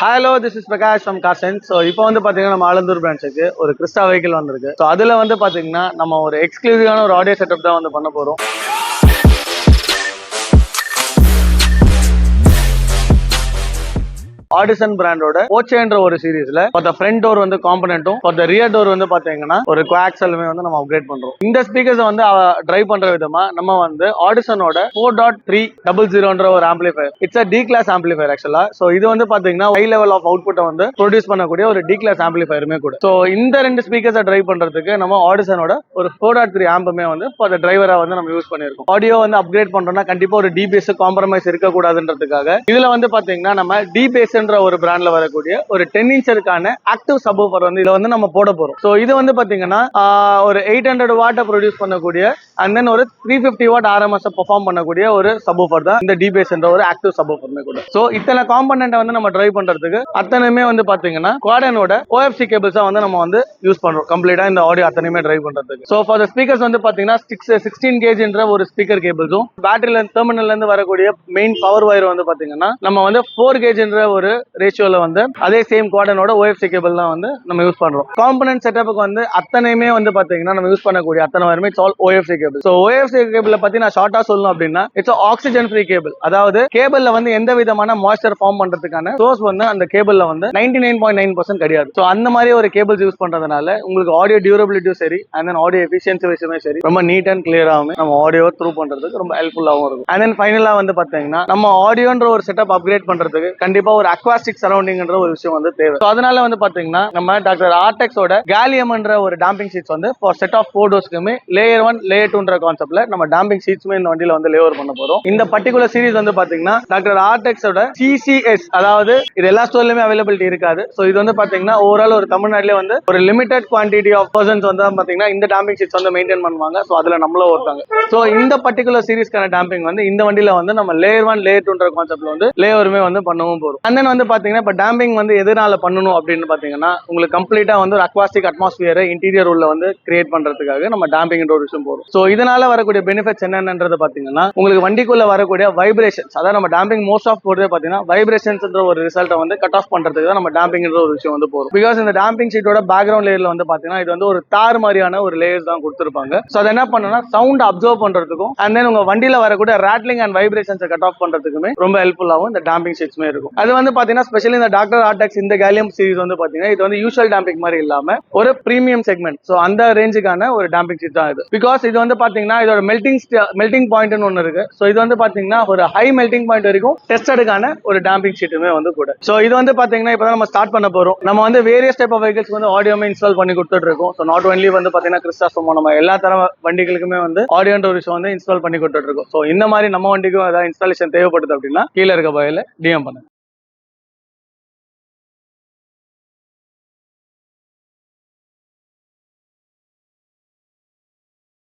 Hello, this is Prakash from Kasan. So இப்போ வந்து பார்த்தீங்கன்னா நம்ம ஆலந்தூர் பிரான்ச்சுக்கு ஒரு கிறிஸ்டா வெஹிக்கிள் வந்திருக்கு. ஸோ அதில் வந்து பார்த்தீங்கன்னா நம்ம ஒரு எக்ஸ்க்ளூசிவான ஒரு ஆடியோ செட்டப் தான் வந்து பண்ண போகிறோம். ஆடிசன் பிராண்டோட போச்சேன்ற ஒரு சீரீஸ்ல ஃப்ரண்ட் டோர் வந்து காம்பனன்ட்டும் ரியர் டோர் வந்து பாத்தீங்கன்னா ஒரு கோஆக்சலுமே வந்து நம்ம அப்கிரேட் பண்றோம். இந்த ஸ்பீக்கர்ஸ் வந்து டிரைவ் பண்ற விதமா நம்ம வந்து ஆடிசனோட 4.300 ஒரு amplifier, it's D class amplifier actually. So இது வந்து பாத்தீங்கன்னா ஹை லெவல் ஆஃப் அவுட்புட்டை வந்து ப்ரொடியூஸ் பண்ணக்கூடிய ஒரு டி கிளாஸ் ஆம்பிளிஃபயருமே கூட. ஸோ இந்த ரெண்டு ஸ்பீக்கர்ஸை டிரைவ் பண்றதுக்கு நம்ம ஆடிசனோட ஒரு 4.3 ஆம்புமே வந்து டிரைவரா வந்து நம்ம யூஸ் பண்ணிருக்கோம். ஆடியோ வந்து அப்கிரேட் பண்றோம்னா கண்டிப்பா ஒரு டிபிஎஸ் காம்ப்ரமைஸ் இருக்கக்கூடாதுன்றதுக்காக இதுல வந்து பாத்தீங்கன்னா நம்ம டிபிஎஸ் ஒரு பிராண்ட்ல வரக்கூடிய ஒரு 10 இன்ச்சுக்கான ஆக்டிவ் சப்வூஃபர் வந்து இத வந்து நம்ம போட போறோம். சோ இது வந்து பாத்தீங்கன்னா ஒரு 800 வாட் ப்ரொடியூஸ் பண்ணக்கூடிய and then ஒரு 350 வாட் RMS பெர்ஃபார்ம் பண்ணக்கூடிய ஒரு சப்வூஃபர் தான் இந்த டிபிஎஸ் என்ற ஒரு ஆக்டிவ் சப்வூஃபர்மே கூட. சோ இத்தனை காம்பனன்ட்டை வந்து நம்ம டிரைவ் பண்றதுக்கு அத்தனையுமே வந்து பாத்தீங்கன்னா குவாடனோட OFC கேபிள்ஸா வந்து நம்ம வந்து யூஸ் பண்றோம் கம்ப்ளீட்டா இந்த ஆடியோ அத்தனையுமே டிரைவ் பண்றதுக்கு. சோ ஃபார் தி ஸ்பீக்கர்ஸ் வந்து பாத்தீங்கன்னா 16 கேஜ்ன்ற ஒரு ஸ்பீக்கர் கேபிள்ஸும் பேட்டரியில டெர்மினல்ல இருந்து வரக்கூடிய மெயின் பவர் வயர் வந்து பாத்தீங்கன்னா நம்ம வந்து 4 கேஜ்ன்ற ஒரு ரேஷியோல வந்து அதே சேம் குவாடனோட OFC கேபிள் தான் வந்து நம்ம யூஸ் பண்றோம். காம்பனன்ட் செட்டப்புக்கு வந்து அத்தனையுமே வந்து பாத்தீங்கன்னா நம்ம யூஸ் பண்ணக்கூடிய அத்தனை வரையுமே all OFC cable. So OFC கேபிள பத்தி நான் ஷார்ட்டா சொல்லணும் அப்படின்னா இட்ஸ் ஆக்சிஜன் ஃப்ரீ கேபிள். அதாவது கேபிள்ல வந்து எந்த விதமான மாய்ஸ்சர் ஃபார்ம் பண்றதுக்கான சோர்ஸ் வந்து அந்த கேபிள்ல வந்து 99.9% கிடையாது. சோ அந்த மாதிரி ஒரு கேபிள்ஸ் யூஸ் பண்றதுனால உங்களுக்கு ஆடியோ டியூரபிலிட்டியும் சரி and then ஆடியோ எஃபிஷியன்சி வைஸுமே சரி ரொம்ப நீட் அண்ட் கிளியராகவும் நம்ம ஆடியோ த்ரூ பண்றதுக்கு ரொம்ப ஹெல்ப்ஃபுல்லாகவும் இருக்கும். and then ஃபைனலா வந்து பாத்தீங்கன்னா நம்ம ஆடியோன்ற ஒரு செட்டப் அப்கிரேட் பண்றதுக்கு கண்டிப்பா ஒரு அக்வாஸ்டிக் சரௌண்டிங்ன்ற ஒரு விஷயம் வந்து தேவை. அதனால வந்து பாத்தீங்கன்னா நம்ம டாக்டர் ஆர்டெக்ஸோட கேலியம்ன்ற ஒரு டாம்பிங் ஷீட்ஸ் வந்து ஃபார் செட் ஆஃப் 4 டோர்ஸ்க்குமே லேயர் 1 லேயர் 2ன்ற கான்செப்ட்ல நம்ம டாம்பிங் ஷீட்ஸ்மே இந்த வண்டியில வந்து லேவர் பண்ண போறோம். இந்த பர்టిక్యులர் சீரிஸ் வந்து பாத்தீங்கன்னா டாக்டர் ஆர்டெக்ஸோட CCS, அதாவது இது எல்லா ஸ்டோர்லயுமே அவைலபிலிட்டி இருக்காது. சோ இது வந்து பாத்தீங்கன்னா ஓவரால் ஒரு தமிழ்நாட்டிலே வந்து ஒரு லிமிடெட் குவான்டிட்டி ஆஃப் பர்சன்ஸ் வந்து பாத்தீங்கன்னா இந்த டாம்பிங் ஷீட்ஸ் வந்து மெயின்டைன் பண்ணுவாங்க. சோ அதுல நம்மளும் ஒருத்தாங்க. சோ இந்த பர்టిక్యులர் சீரிஸ்க்கான டாம்பிங் வந்து இந்த வண்டியில வந்து நம்ம லேயர் 1 லேயர் 2ன்ற கான்செப்ட்ல வந்து லேவருமே வந்து பண்ணவும் போறோம். and then வந்து பாத்தீங்கன்னா இப்ப டாம்பிங் வந்து எதனால பண்ணணும் அப்படின்னு பாத்தீங்கன்னா உங்களுக்கு கம்ப்ளீட்டா வந்து ஒரு அக்வாஸ்டிக் அட்மாஸ்பியரை இன்டீரியர் உள்ள வந்து கிரியேட் பண்றதுக்காக நம்ம டாம்பிங் ஒரு விஷயம் போறோம். சோ இதனால வரக்கூடிய பெனிஃபிட்ஸ் என்னன்றது பாத்தீங்கன்னா உங்களுக்கு வண்டிக்குள்ள வரக்கூடிய வைப்ரேஷன்ஸ், அதாவது நம்ம டாம்பிங் மோஸ்ட் ஆஃப் போடுறது பாத்தீங்கன்னா வைப்ரேஷன்ஸ்ன்ற ஒரு ரிசல்ட்டை வந்து கட் ஆஃப் பண்றதுக்கு தான் நம்ம டாம்பிங்ன்ற ஒரு விஷயம் வந்து போறோம். பிகாஸ் இந்த டாம்பிங் ஷீட்டோட பேக்ரவுண்ட் லேயர்ல வந்து பாத்தீங்கன்னா இது வந்து ஒரு தார் மாதிரியான ஒரு லேயர் தான் கொடுத்திருப்பாங்க. சோ அதை என்ன பண்ணணும்னா சவுண்ட் அப்சர்வ் பண்றதுக்கும் and then உங்க வண்டியில வரக்கூடிய ராட்லிங் அண்ட் வைப்ரேஷன்ஸை கட் ஆஃப் பண்றதுக்குமே ரொம்ப ஹெல்ப்ஃபுல்லாகவும் இந்த டாம்பிங் ஷீட்ஸ்மே இருக்கும். அது வந்து பாத்தீங்கன்னா ஸ்பெஷலி இந்த டாக்டர் ஆர்டெக்ஸ் இந்த கேலியம் சீரிஸ் வந்து பாத்தீங்கன்னா இது வந்து யூசுவல் டாம்பிங் மாதிரி இல்லாம ஒரு பிரீமியம் செக்மெண்ட். சோ அந்த ரேஞ்சுக்கான ஒரு டாம்பிங் ஷீட் தான் இது. பிகாஸ் இது வந்து பாத்தீங்கன்னா இதோட மெல்டிங் பாயிண்ட் ஒன்னு இருக்கு. சோ இது வந்து பாத்தீங்கன்னா ஒரு ஹை மெல்டிங் பாயிண்ட் வரைக்கும் டெஸ்டடுக்கான ஒரு டாம்பிங் ஷீட்டுமே வந்து கூட. சோ இது வந்து பாத்தீங்கன்னா இப்பதான் நம்ம ஸ்டார்ட் பண்ண போறோம். நம்ம வந்து வேரியஸ் டைப் ஆஃப் வெஹிக்கிள்ஸ் வந்து ஆடியோமே இன்ஸ்டால் பண்ணி கொடுத்துட்டு இருக்கோம். சோ நாட் ஒன்லி வந்து பாத்தீங்கன்னா கிறிஸ்டா சுமோ நம்ம எல்லா தர வண்டிகளுக்குமே வந்து ஆடியோன்ற ஒரு விஷயம் வந்து இன்ஸ்டால் பண்ணி கொடுத்துட்டு இருக்கோம். சோ இந்த மாதிரி நம்ம வண்டிக்கும் ஏதாவது இன்ஸ்டாலேஷன் தேவைப்படுது அப்படின்னா கீழே இருக்க பயில DM பண்ணுங்க.